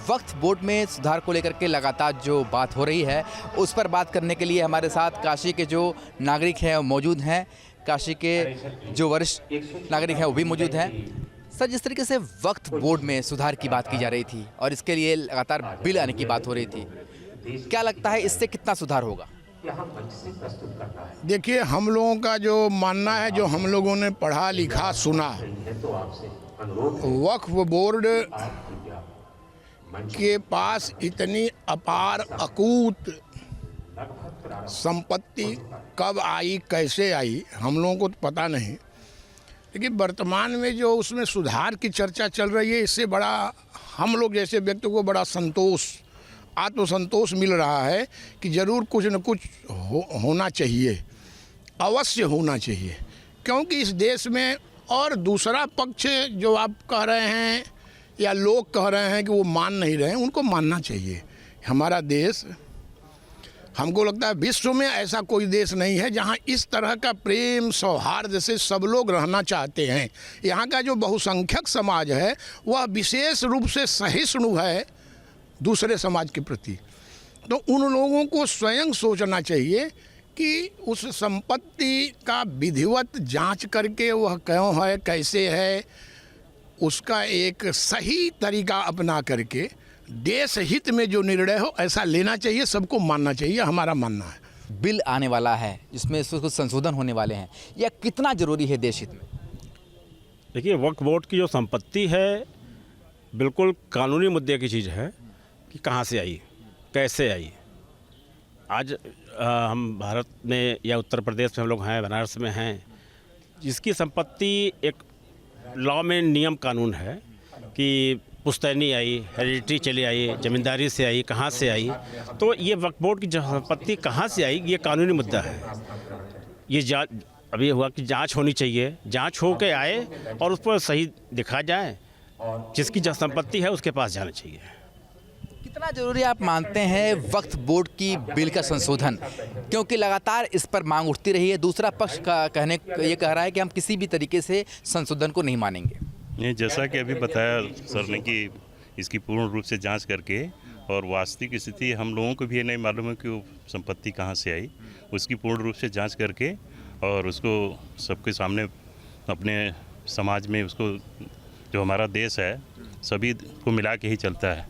वक्फ board में सुधार को लेकर के लगातार जो बात हो रही है उस पर बात करने के लिए हमारे साथ काशी के जो नागरिक हैं वो मौजूद हैं। काशी के जो वरिष्ठ नागरिक हैं वो भी मौजूद हैं। सर, जिस तरीके से वक्फ बोर्ड में सुधार की बात की जा रही थी और इसके लिए लगातार बिल आने की बात हो रही थी, क्या लगता है इससे कितना सुधार होगा? देखिए, हम लोगों का जो मानना है, जो हम लोगों ने पढ़ा लिखा सुना, वक्फ बोर्ड के पास इतनी अपार अकूत संपत्ति कब आई, कैसे आई, हम लोगों को तो पता नहीं। लेकिन वर्तमान में जो उसमें सुधार की चर्चा चल रही है, इससे बड़ा हम लोग जैसे व्यक्ति को बड़ा संतोष, आत्मसंतोष मिल रहा है कि ज़रूर कुछ न कुछ होना चाहिए, अवश्य होना चाहिए। क्योंकि इस देश में और दूसरा पक्ष जो आप कह रहे हैं या लोग कह रहे हैं कि वो मान नहीं रहे हैं, उनको मानना चाहिए। हमारा देश, हमको लगता है विश्व में ऐसा कोई देश नहीं है जहां इस तरह का प्रेम सौहार्द से सब लोग रहना चाहते हैं। यहाँ का जो बहुसंख्यक समाज है वह विशेष रूप से सहिष्णु है दूसरे समाज के प्रति। तो उन लोगों को स्वयं सोचना चाहिए कि उस संपत्ति का विधिवत जांच करके वह क्यों है, कैसे है, उसका एक सही तरीका अपना करके देश हित में जो निर्णय हो ऐसा लेना चाहिए, सबको मानना चाहिए, हमारा मानना है। बिल आने वाला है जिसमें कुछ संशोधन होने वाले हैं, यह कितना ज़रूरी है देश हित में? देखिए, वक्फ बोर्ड की जो संपत्ति है बिल्कुल कानूनी मुद्दे की चीज़ है कि कहाँ से आई, कैसे आई। आज हम भारत में या उत्तर प्रदेश में हम लोग हैं, बनारस में हैं, जिसकी संपत्ति एक लॉ में नियम कानून है कि पुश्तैनी आई, हेरिडिटी चली आई, ज़मींदारी से आई, कहाँ से आई। तो ये वक्फ बोर्ड की संपत्ति कहाँ से आई, ये कानूनी मुद्दा है। ये अभी हुआ कि जांच होनी चाहिए, जांच हो के आए और उस पर सही दिखा जाए, जिसकी जो संपत्ति है उसके पास जाना चाहिए। कितना ज़रूरी आप मानते हैं वक्फ बोर्ड की बिल का संशोधन, क्योंकि लगातार इस पर मांग उठती रही है। दूसरा पक्ष का ये कह रहा है कि हम किसी भी तरीके से संशोधन को नहीं मानेंगे। नहीं, जैसा कि अभी बताया सर ने कि इसकी पूर्ण रूप से जांच करके और वास्तविक स्थिति हम लोगों को भी ये नहीं मालूम है कि वो संपत्ति कहाँ से आई, उसकी पूर्ण रूप से जांच करके और उसको सबके सामने अपने समाज में उसको, जो हमारा देश है सभी को मिला के ही चलता है,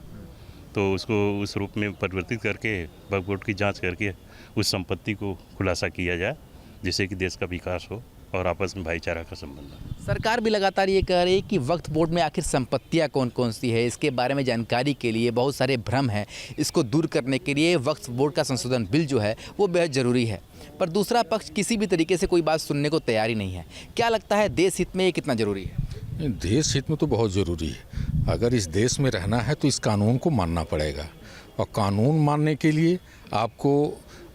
तो उसको उस रूप में परिवर्तित करके वक्फ बोर्ड की जांच करके उस संपत्ति को खुलासा किया जाए, जिससे कि देश का विकास हो और आपस में भाईचारा का संबंध हो। सरकार भी लगातार ये कह रही है कि वक्फ बोर्ड में आखिर संपत्तियां कौन कौन सी है, इसके बारे में जानकारी के लिए बहुत सारे भ्रम हैं। इसको दूर करने के लिए वक्फ बोर्ड का संशोधन बिल जो है वो बेहद ज़रूरी है, पर दूसरा पक्ष किसी भी तरीके से कोई बात सुनने को तैयार ही नहीं है। क्या लगता है देश हित में ये कितना ज़रूरी है? देश हित में तो बहुत ज़रूरी है। अगर इस देश में रहना है तो इस कानून को मानना पड़ेगा, और कानून मानने के लिए आपको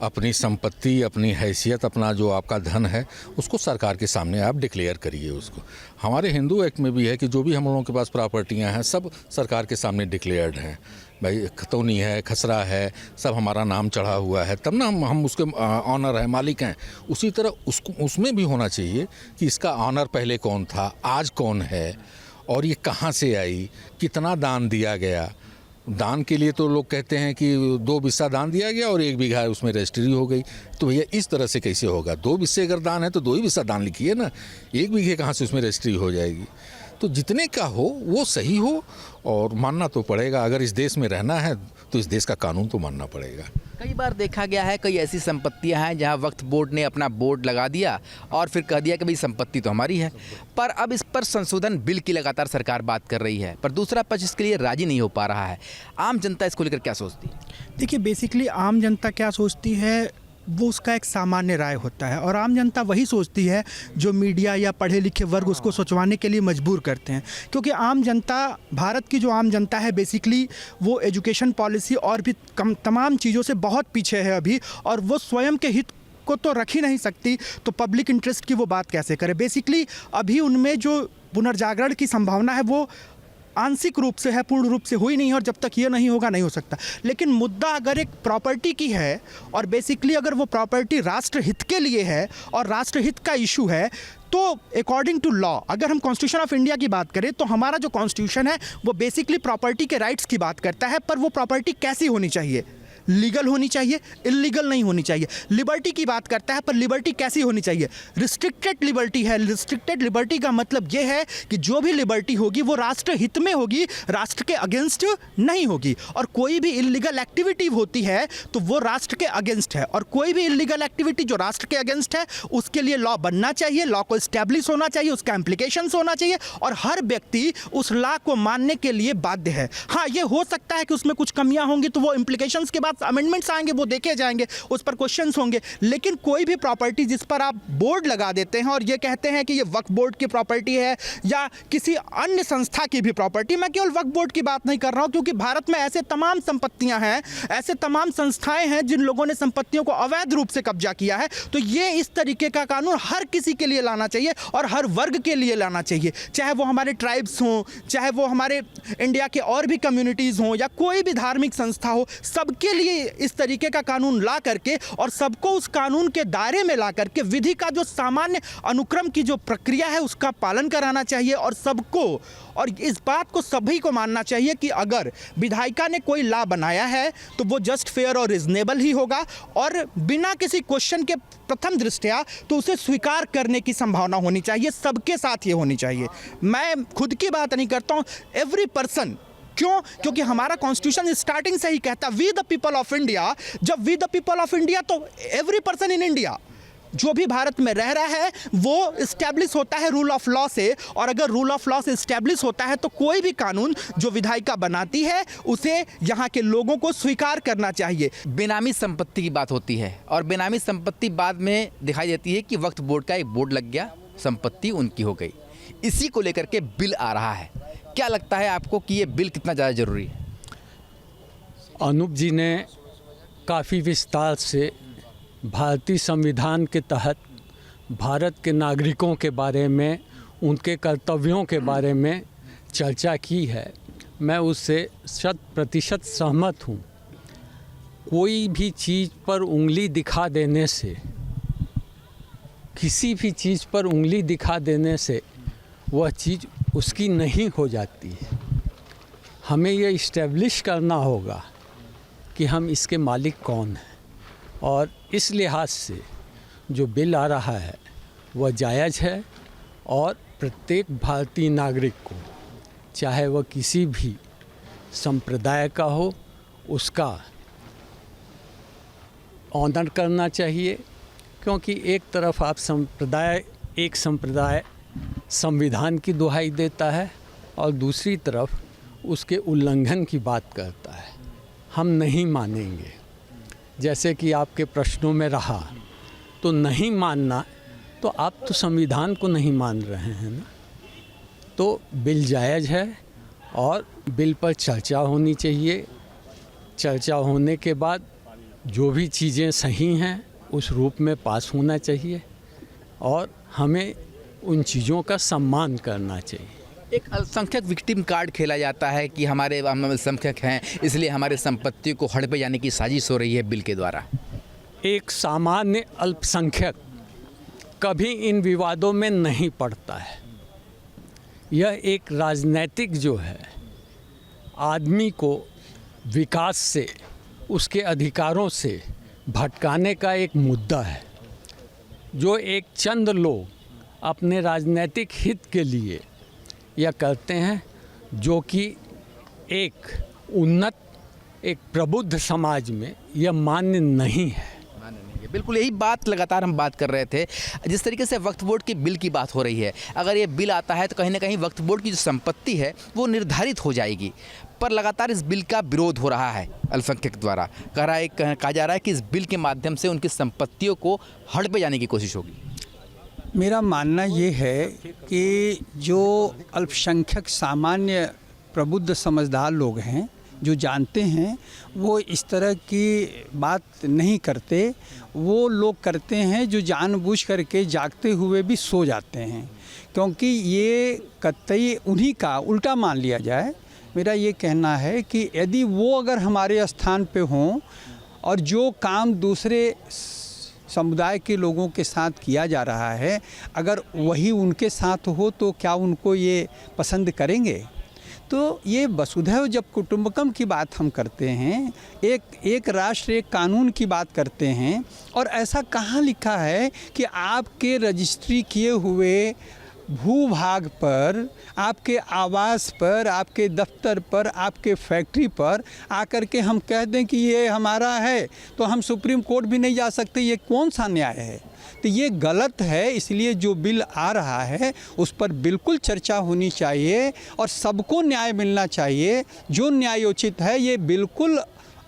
अपनी संपत्ति, अपनी हैसियत, अपना जो आपका धन है उसको सरकार के सामने आप डिक्लेयर करिए उसको। हमारे हिंदू एक्ट में भी है कि जो भी हम लोगों के पास प्रॉपर्टियां हैं सब सरकार के सामने डिक्लेयर्ड हैं। भाई खतौनी है, खसरा है, सब हमारा नाम चढ़ा हुआ है, तब ना हम उसके ऑनर हैं, मालिक हैं। उसी तरह उसमें भी होना चाहिए कि इसका ऑनर पहले कौन था, आज कौन है, और ये कहाँ से आई, कितना दान दिया गया। दान के लिए तो लोग कहते हैं कि 2 बिस्सा दान दिया गया और 1 बीघा उसमें रजिस्ट्री हो गई। तो भैया इस तरह से कैसे होगा? 2 बिस्से अगर दान है तो 2 ही बिस्सा दान लिखिए ना, 1 बीघे कहाँ से उसमें रजिस्ट्री हो जाएगी? तो जितने का हो वो सही हो, और मानना तो पड़ेगा। अगर इस देश में रहना है तो इस देश का कानून तो मानना पड़ेगा। कई बार देखा गया है कई ऐसी संपत्तियां हैं जहां वक्फ बोर्ड ने अपना बोर्ड लगा दिया और फिर कह दिया कि भाई संपत्ति तो हमारी है, पर अब इस पर संशोधन बिल की लगातार सरकार बात कर रही है, पर दूसरा पक्ष इसके लिए राजी नहीं हो पा रहा है। आम जनता इसको लेकर क्या सोचती है? देखिए, बेसिकली आम जनता क्या सोचती है वो उसका एक सामान्य राय होता है, और आम जनता वही सोचती है जो मीडिया या पढ़े लिखे वर्ग उसको सोचवाने के लिए मजबूर करते हैं। क्योंकि आम जनता, भारत की जो आम जनता है बेसिकली वो एजुकेशन पॉलिसी और भी तमाम चीज़ों से बहुत पीछे है अभी, और वो स्वयं के हित को तो रख ही नहीं सकती, तो पब्लिक इंटरेस्ट की वो बात कैसे करे। बेसिकली अभी उनमें जो पुनर्जागरण की संभावना है वो आंशिक रूप से है, पूर्ण रूप से हुई नहीं है, और जब तक ये नहीं होगा नहीं हो सकता। लेकिन मुद्दा अगर एक प्रॉपर्टी की है और बेसिकली अगर वो प्रॉपर्टी राष्ट्र हित के लिए है और राष्ट्र हित का इशू है, तो अकॉर्डिंग टू लॉ, अगर हम कॉन्स्टिट्यूशन ऑफ इंडिया की बात करें तो हमारा जो कॉन्स्टिट्यूशन है वो बेसिकली प्रॉपर्टी के राइट्स की बात करता है, पर वो प्रॉपर्टी कैसी होनी चाहिए, लीगल होनी चाहिए, इलीगल नहीं होनी चाहिए। लिबर्टी की बात करता है, पर लिबर्टी कैसी होनी चाहिए, रिस्ट्रिक्टेड लिबर्टी है। रिस्ट्रिक्टेड लिबर्टी का मतलब ये है कि जो भी लिबर्टी होगी वो राष्ट्र हित में होगी, राष्ट्र के अगेंस्ट नहीं होगी। और कोई भी इलीगल एक्टिविटी होती है तो वो राष्ट्र के अगेंस्ट है, और कोई भी इलीगल एक्टिविटी जो राष्ट्र के अगेंस्ट है उसके लिए लॉ बनना चाहिए, लॉ को इस्टेब्लिश होना चाहिए, उसका इम्प्लीकेशंस होना चाहिए, और हर व्यक्ति उस लॉ को मानने के लिए बाध्य है। हाँ, ये हो सकता है कि उसमें कुछ कमियां होंगी तो वो इम्प्लीकेशंस के बाद अमेंडमेंट्स आएंगे, वो देखे जाएंगे, उस पर क्वेश्चंस होंगे। लेकिन कोई भी प्रॉपर्टी जिस पर आप बोर्ड लगा देते हैं और ये कहते हैं कि ये वक्फ बोर्ड की प्रॉपर्टी है या किसी अन्य संस्था की भी प्रॉपर्टी, मैं केवल वक्फ बोर्ड की बात नहीं कर रहा हूं, क्योंकि भारत में ऐसे तमाम संपत्तियां हैं, ऐसे तमाम संस्थाएं हैं जिन लोगों ने संपत्तियों को अवैध रूप से कब्जा किया है। तो ये इस तरीके का कानून हर किसी के लिए लाना चाहिए और हर वर्ग के लिए लाना चाहिए, चाहे वो हमारे ट्राइब्स हों, चाहे वो हमारे इंडिया के और भी कम्युनिटीज़ हों, या कोई भी धार्मिक संस्था हो, सबके लिए इस तरीके का कानून ला करके और सबको उस कानून के दायरे में ला करके विधि का जो सामान्य अनुक्रम की जो प्रक्रिया है उसका पालन कराना चाहिए। और सबको, और इस बात को सभी को मानना चाहिए कि अगर विधायिका ने कोई लॉ बनाया है तो वो जस्ट फेयर और रिजनेबल ही होगा, और बिना किसी क्वेश्चन के प्रथम दृष्टया तो उसे स्वीकार करने की संभावना होनी चाहिए, सबके साथ ये होनी चाहिए। मैं खुद की बात नहीं करता हूँ, एवरी पर्सन। क्यों? क्योंकि हमारा कॉन्स्टिट्यूशन स्टार्टिंग से ही कहता we the people of India. जब we the people of India तो एवरी पर्सन इन इंडिया, जो भी भारत में रह रहा है, वो इस्टेब्लिश होता है रूल ऑफ लॉ से। और अगर रूल ऑफ लॉ से इस्टेब्लिश होता है तो कोई भी कानून जो विधायिका बनाती है उसे यहाँ के लोगों को स्वीकार करना चाहिए। बेनामी संपत्ति की बात होती है और बेनामी संपत्ति बाद में दिखाई देती है कि वक्फ बोर्ड का एक बोर्ड लग गया, संपत्ति उनकी हो गई। इसी को लेकर के बिल आ रहा है, क्या लगता है आपको कि ये बिल कितना ज़्यादा ज़रूरी है? अनूप जी ने काफ़ी विस्तार से भारतीय संविधान के तहत भारत के नागरिकों के बारे में, उनके कर्तव्यों के बारे में चर्चा की है। मैं उससे 100% सहमत हूँ। कोई भी चीज़ पर उंगली दिखा देने से, किसी भी चीज़ पर उंगली दिखा देने से वह चीज़ उसकी नहीं हो जाती है। हमें ये इस्टेब्लिश करना होगा कि हम इसके मालिक कौन हैं, और इस लिहाज से जो बिल आ रहा है वह जायज़ है, और प्रत्येक भारतीय नागरिक को, चाहे वह किसी भी संप्रदाय का हो, उसका ऑनर करना चाहिए। क्योंकि एक तरफ एक संप्रदाय संविधान की दुहाई देता है और दूसरी तरफ उसके उल्लंघन की बात करता है। हम नहीं मानेंगे, जैसे कि आपके प्रश्नों में रहा, तो नहीं मानना, तो आप तो संविधान को नहीं मान रहे हैं ना। तो बिल जायज़ है और बिल पर चर्चा होनी चाहिए। चर्चा होने के बाद जो भी चीज़ें सही हैं उस रूप में पास होना चाहिए, और हमें उन चीज़ों का सम्मान करना चाहिए। एक अल्पसंख्यक विक्टिम कार्ड खेला जाता है कि हम अल्पसंख्यक हैं इसलिए हमारे संपत्ति को हड़पे जाने की साजिश हो रही है बिल के द्वारा। एक सामान्य अल्पसंख्यक कभी इन विवादों में नहीं पड़ता है। यह एक राजनीतिक जो है, आदमी को विकास से, उसके अधिकारों से भटकाने का एक मुद्दा है, जो एक चंद लोग अपने राजनीतिक हित के लिए यह करते हैं, जो कि एक उन्नत, एक प्रबुद्ध समाज में यह मान्य नहीं है। बिल्कुल यही बात लगातार हम बात कर रहे थे। जिस तरीके से वक्फ बोर्ड की बिल की बात हो रही है, अगर ये बिल आता है तो कहीं ना कहीं वक्फ बोर्ड की जो संपत्ति है वो निर्धारित हो जाएगी, पर लगातार इस बिल का विरोध हो रहा है अल्पसंख्यक द्वारा। कहा जा रहा है कि इस बिल के माध्यम से उनकी संपत्तियों को हड़पे जाने की कोशिश होगी। मेरा मानना ये है कि जो अल्पसंख्यक सामान्य प्रबुद्ध समझदार लोग हैं, जो जानते हैं, वो इस तरह की बात नहीं करते। वो लोग करते हैं जो जानबूझ करके जागते हुए भी सो जाते हैं, क्योंकि ये कतई उन्हीं का उल्टा मान लिया जाए। मेरा ये कहना है कि यदि वो अगर हमारे स्थान पे हों और जो काम दूसरे समुदाय के लोगों के साथ किया जा रहा है, अगर वही उनके साथ हो तो क्या उनको ये पसंद करेंगे? तो ये वसुधैव जब कुटुंबकम की बात हम करते हैं, एक राष्ट्र एक कानून की बात करते हैं, और ऐसा कहाँ लिखा है कि आपके रजिस्ट्री किए हुए भूभाग पर, आपके आवास पर, आपके दफ्तर पर, आपके फैक्ट्री पर आकर के हम कह दें कि ये हमारा है, तो हम सुप्रीम कोर्ट भी नहीं जा सकते? ये कौन सा न्याय है? तो ये गलत है। इसलिए जो बिल आ रहा है उस पर बिल्कुल चर्चा होनी चाहिए और सबको न्याय मिलना चाहिए जो न्यायोचित है। ये बिल्कुल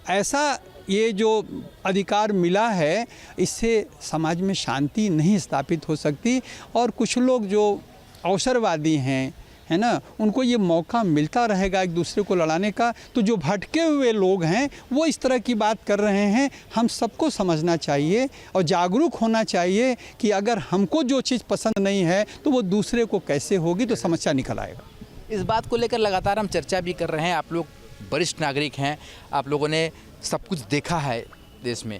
ऐसा, ये जो अधिकार मिला है इससे समाज में शांति नहीं स्थापित हो सकती। और कुछ लोग जो अवसरवादी हैं, है ना, उनको ये मौका मिलता रहेगा एक दूसरे को लड़ाने का। तो जो भटके हुए लोग हैं वो इस तरह की बात कर रहे हैं। हम सबको समझना चाहिए और जागरूक होना चाहिए कि अगर हमको जो चीज़ पसंद नहीं है तो वो दूसरे को कैसे होगी, तो समस्या निकल आएगा। इस बात को लेकर लगातार हम चर्चा भी कर रहे हैं। आप लोग वरिष्ठ नागरिक हैं, आप लोगों ने सब कुछ देखा है देश में।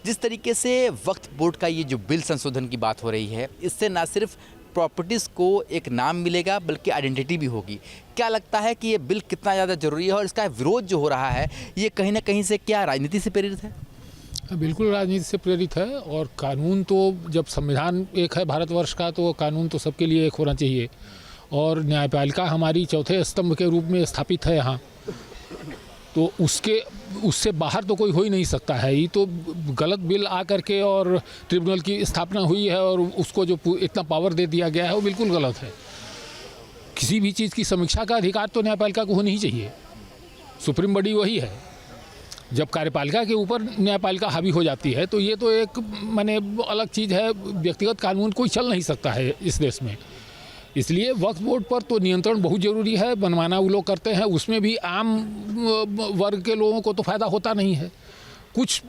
जिस तरीके से वक्फ बोर्ड का ये जो बिल संशोधन की बात हो रही है, इससे ना सिर्फ प्रॉपर्टीज़ को एक नाम मिलेगा बल्कि आइडेंटिटी भी होगी। क्या लगता है कि ये बिल कितना ज़्यादा ज़रूरी है और इसका विरोध जो हो रहा है ये कहीं ना कहीं से क्या राजनीति से प्रेरित है? बिल्कुल राजनीति से प्रेरित है। और कानून तो जब संविधान एक है भारतवर्ष का, तो कानून तो सबके लिए एक होना चाहिए। और न्यायपालिका हमारी चौथे स्तंभ के रूप में स्थापित है यहाँ, तो उससे बाहर तो कोई हो ही नहीं सकता है। ये तो गलत बिल आ करके और ट्रिब्यूनल की स्थापना हुई है और उसको जो इतना पावर दे दिया गया है वो बिल्कुल गलत है। किसी भी चीज़ की समीक्षा का अधिकार तो न्यायपालिका को होना ही चाहिए। सुप्रीम बॉडी वही है। जब कार्यपालिका के ऊपर न्यायपालिका हावी हो जाती है तो ये तो एक माने अलग चीज़ है। व्यक्तिगत कानून कोई चल नहीं सकता है इस देश में। इसलिए वक्फ बोर्ड पर तो नियंत्रण बहुत ज़रूरी है। बनवाना वो लोग करते हैं, उसमें भी आम वर्ग के लोगों को तो फ़ायदा होता नहीं है। कुछ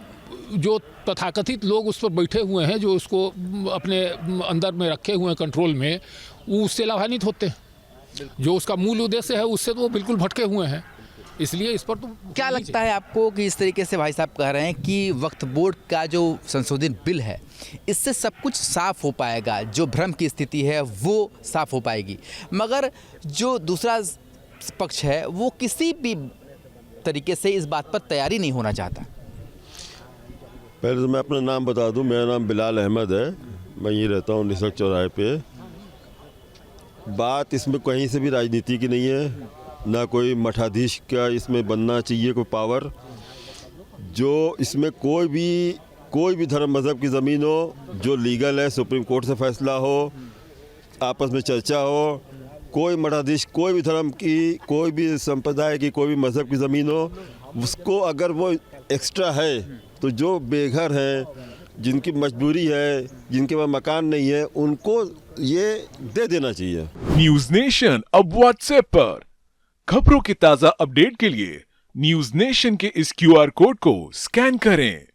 जो तथाकथित लोग उस पर बैठे हुए हैं, जो उसको अपने अंदर में रखे हुए हैं कंट्रोल में, वो उससे लाभान्वित होते हैं। जो उसका मूल उद्देश्य है उससे तो वो बिल्कुल भटके हुए हैं। इसलिए इस पर तो क्या लगता है आपको कि इस तरीके से भाई साहब कह रहे हैं कि वक्फ बोर्ड का जो संशोधित बिल है इससे सब कुछ साफ हो पाएगा, जो भ्रम की स्थिति है वो साफ हो पाएगी, मगर जो दूसरा पक्ष है वो किसी भी तरीके से इस बात पर तैयारी नहीं होना चाहता? पहले तो मैं अपना नाम बता दूं, मेरा नाम बिलाल अहमद है। मैं ये रहता हूँ निसक चौराहे पे। बात इसमें कहीं से भी राजनीति की नहीं है, ना कोई मठाधीश का इसमें बनना चाहिए कोई पावर। जो इसमें कोई भी धर्म मज़हब की ज़मीन हो, जो लीगल है, सुप्रीम कोर्ट से फैसला हो, आपस में चर्चा हो, कोई मठाधीश, कोई भी धर्म की, कोई भी संप्रदाय की, कोई भी मज़हब की ज़मीन हो, उसको अगर वो एक्स्ट्रा है तो जो बेघर हैं, जिनकी मजबूरी है, जिनके पास मकान नहीं है, उनको ये दे देना चाहिए। न्यूज़ नेशन अब व्हाट्सएप पर खबरों के ताज़ा अपडेट के लिए न्यूज़ नेशन के इस QR कोड को स्कैन करें।